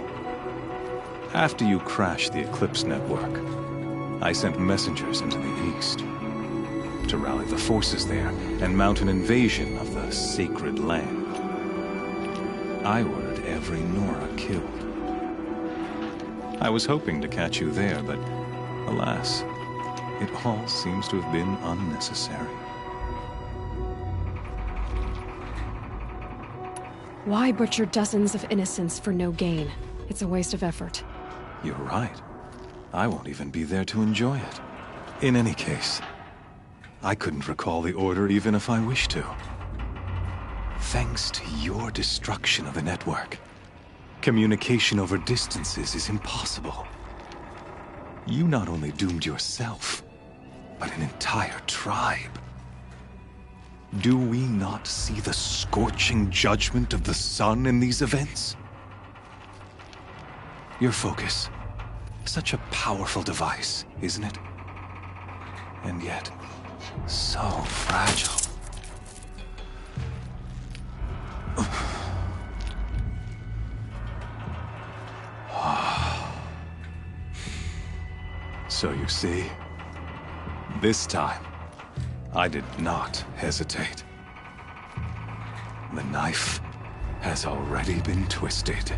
After you crashed the Eclipse network, I sent messengers into the east to rally the forces there and mount an invasion of the sacred land. I ordered every Nora killed. I was hoping to catch you there, but alas, it all seems to have been unnecessary. Why butcher dozens of innocents for no gain? It's a waste of effort. You're right. I won't even be there to enjoy it. In any case, I couldn't recall the order even if I wished to. Thanks to your destruction of the network, communication over distances is impossible. You not only doomed yourself, but an entire tribe. Do we not see the scorching judgment of the sun in these events? Your focus. Such a powerful device, isn't it? And yet, so fragile. So you see, this time, I did not hesitate. The knife has already been twisted.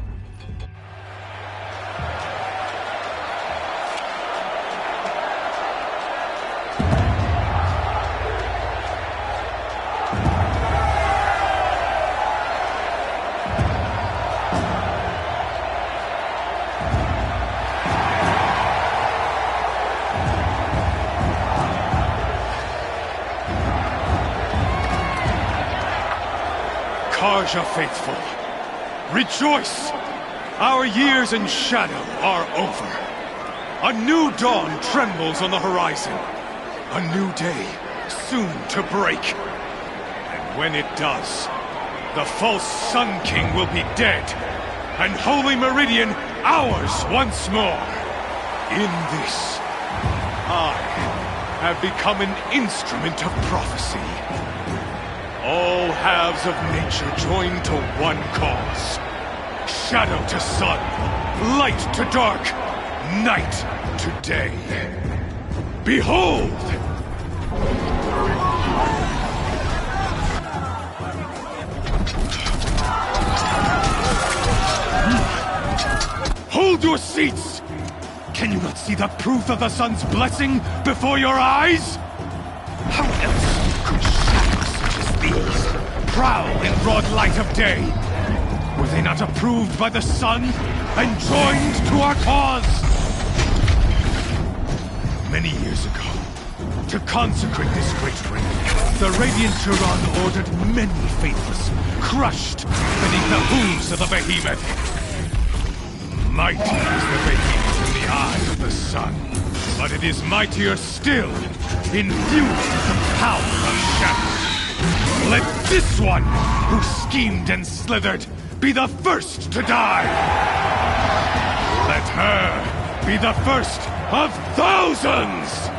Karja faithful, rejoice! Our years in shadow are over. A new dawn trembles on the horizon. A new day soon to break. And when it does, the false Sun King will be dead, and Holy Meridian ours once more. In this, I have become an instrument of prophecy. All halves of nature joined to one cause. Shadow to sun, light to dark, night to day. Behold! hold your seats! Can you not see the proof of the sun's blessing before your eyes? How else could shadows such as these prowl in broad light of day? Were they not approved by the sun and joined to our cause? Many years ago, to consecrate this great ring, the Radiant Turan ordered many faithless, crushed beneath the hooves of the behemoth. Mighty is the behemoth in the eye of the sun, but it is mightier still, infused with the power of shadow. Let this one, who schemed and slithered, be the first to die! Let her be the first of thousands!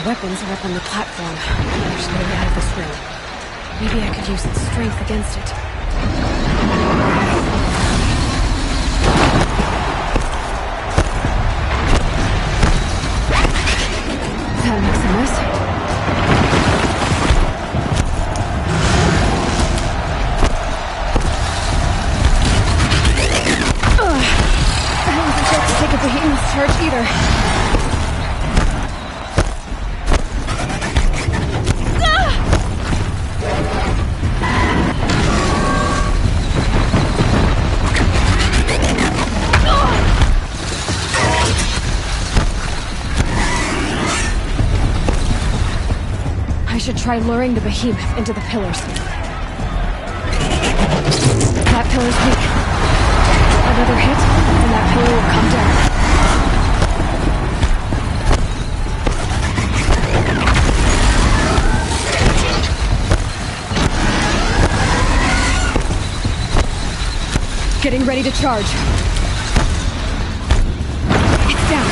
Weapons are up on the platform. There's no way out of this room. Maybe I could use its strength against it. That makes a mess. I wasn't sure to take a behemoth's charge either. I should try luring the behemoth into the pillars. That pillar's weak. Another hit, and that pillar will come down. Getting ready to charge. It's down.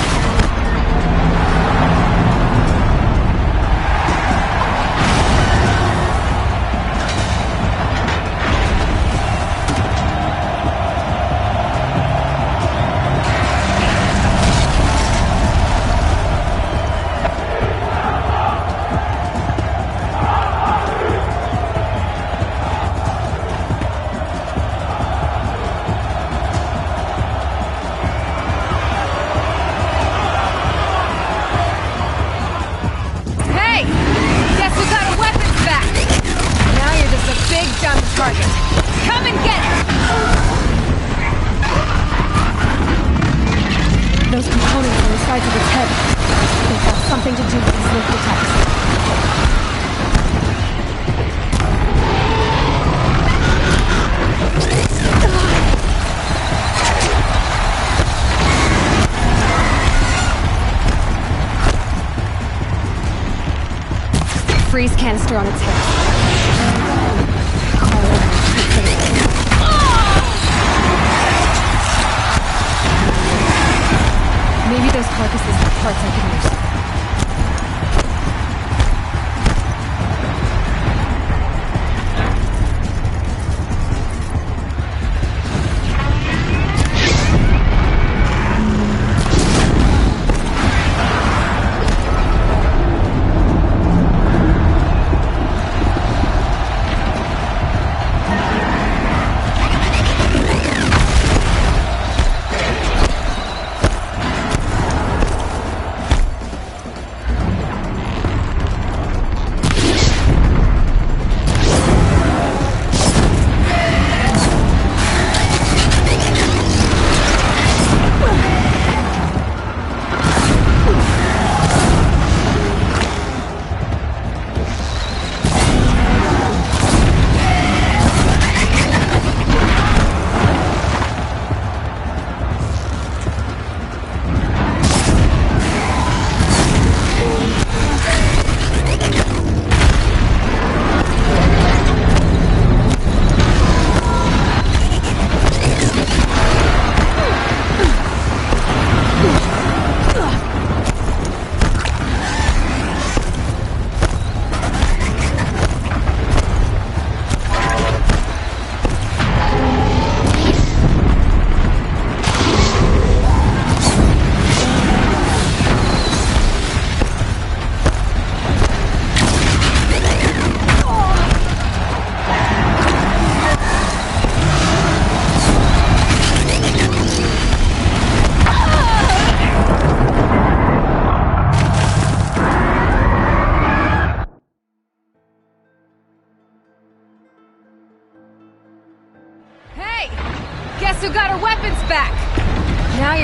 Freeze canister on its hip. Maybe those carcasses have parts I can use.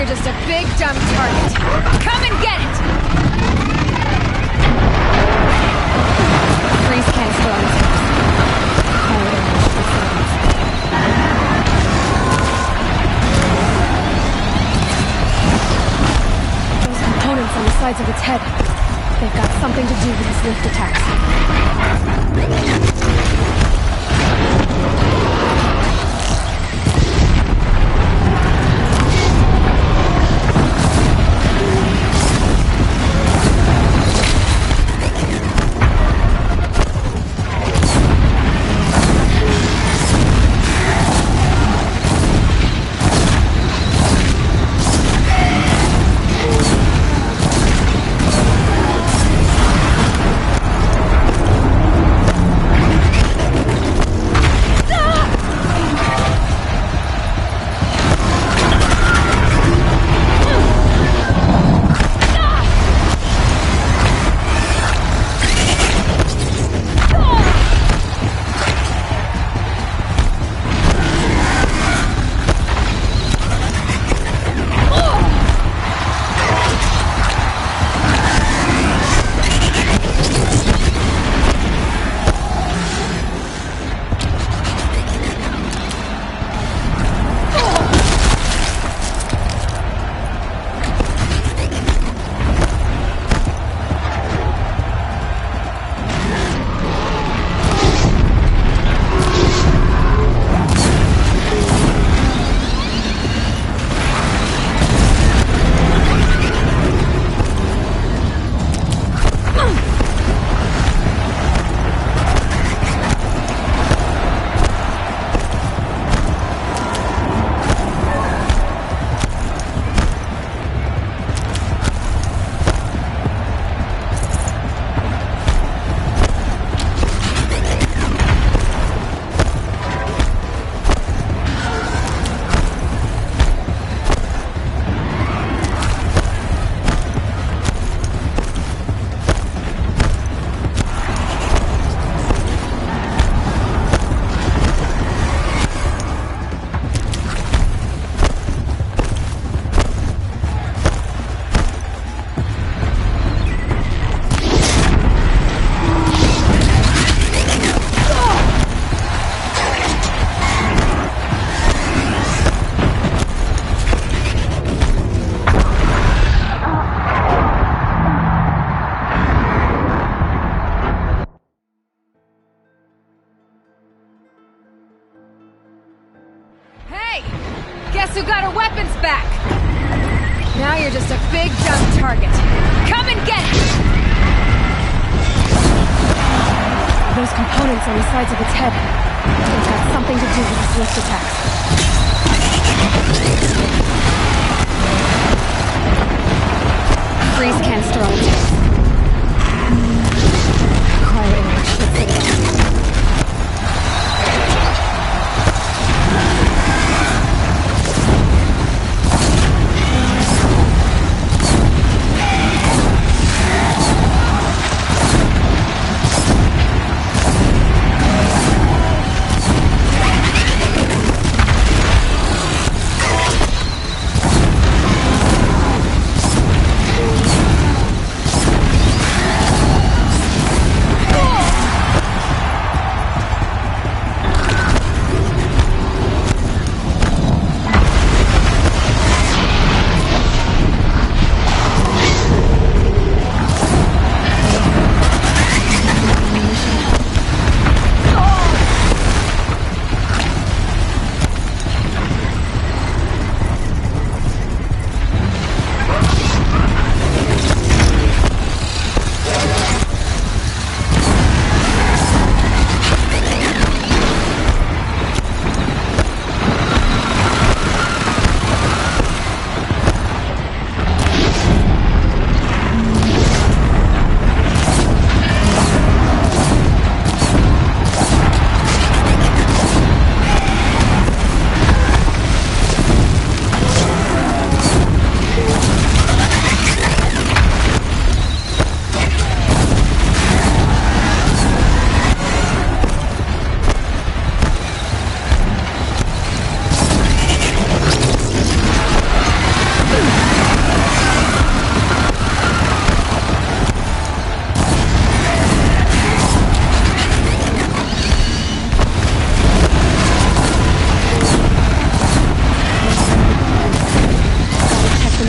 you're just a big dumb target. Come and get it! Freeze can't slow it. Those components on the sides of its head, they've got something to do with its lift attacks. Guess who got her weapons back? Now you're just a big dumb target. Come and get it! Those components on the sides of its head, they've got something to do with its lift attacks. Freeze canister on its head. Cryo image should fit it on.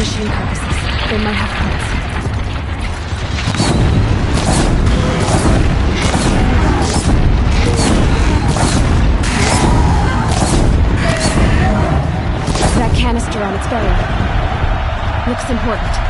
machine carcasses. They might have pulse. That canister on its belly. Looks important.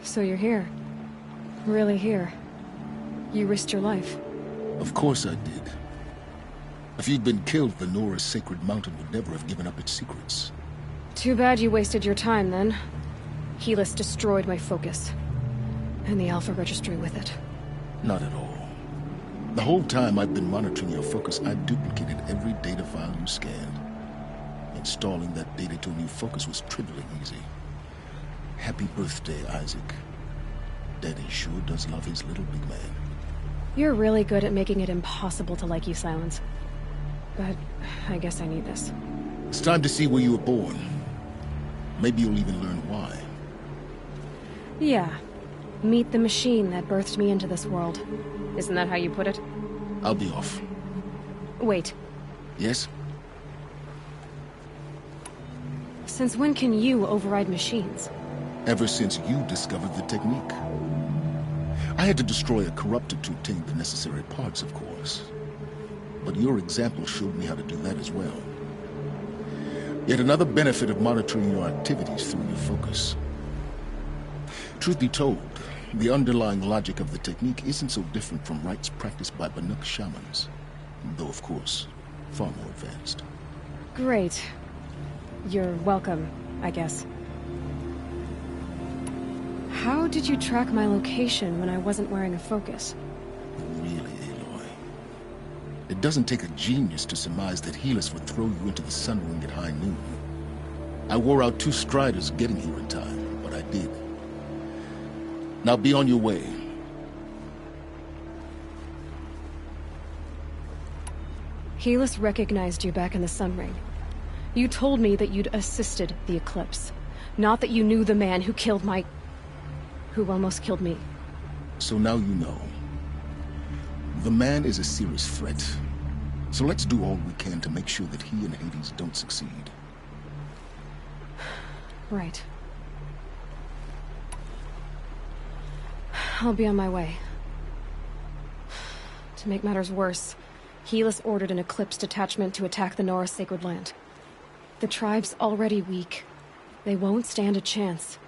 So you're here. Really here. You risked your life. Of course I did. If you'd been killed, the Nora's sacred mountain would never have given up its secrets. Too bad you wasted your time, then. Helis destroyed my focus. And the Alpha Registry with it. Not at all. The whole time I've been monitoring your focus, I've duplicated every data file you scanned. Installing that data to a new focus was trivially easy. Happy birthday, Isaac. Daddy sure does love his little big man. You're really good at making it impossible to like you, Silence. But I guess I need this. It's time to see where you were born. Maybe you'll even learn why. Yeah. Meet the machine that birthed me into this world. Isn't that how you put it? I'll be off. Wait. Yes? Since when can you override machines? Ever since you discovered the technique. I had to destroy a corruptor to obtain the necessary parts, of course. But your example showed me how to do that as well. Yet another benefit of monitoring your activities through your focus. Truth be told, the underlying logic of the technique isn't so different from rites practiced by Banuk shamans. Though, of course, far more advanced. Great. You're welcome, I guess. How did you track my location when I wasn't wearing a focus? Really, Aloy? It doesn't take a genius to surmise that Helis would throw you into the Sun Ring at high noon. I wore out 2 striders getting here in time, but I did. Now be on your way. Helis recognized you back in the Sun Ring. You told me that you'd assisted the Eclipse. Not that you knew the man who killed my... who almost killed me. So now you know. The man is a serious threat. So let's do all we can to make sure that he and Hades don't succeed. Right. I'll be on my way. To make matters worse, Helis ordered an Eclipse detachment to attack the Nora Sacred Land. The tribe's already weak. They won't stand a chance.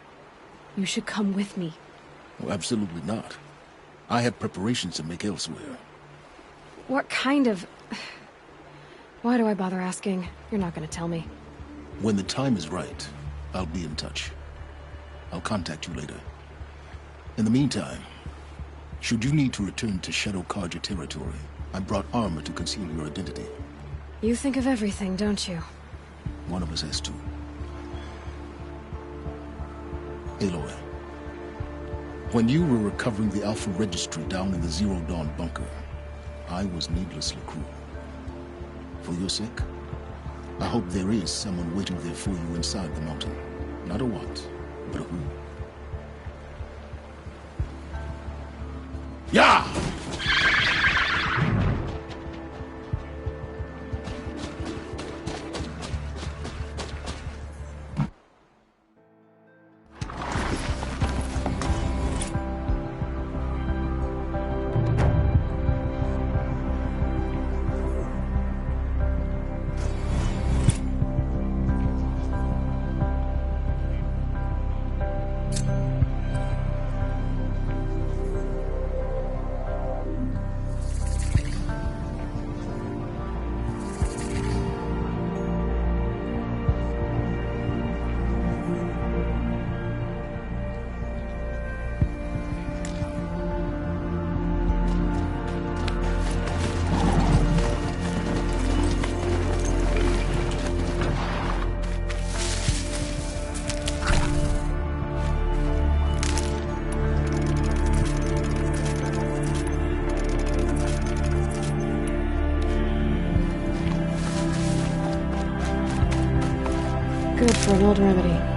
You should come with me. Well, absolutely not. I have preparations to make elsewhere. What kind of... Why do I bother asking? You're not gonna tell me. When the time is right, I'll be in touch. I'll contact you later. In the meantime, should you need to return to Shadow Karja territory, I brought armor to conceal your identity. You think of everything, don't you? One of us has to. Aloy, when you were recovering the Alpha Registry down in the Zero Dawn bunker, I was needlessly cruel. For your sake, I hope there is someone waiting there for you inside the mountain. Not a what, but a who. Yeah! Good for an old remedy.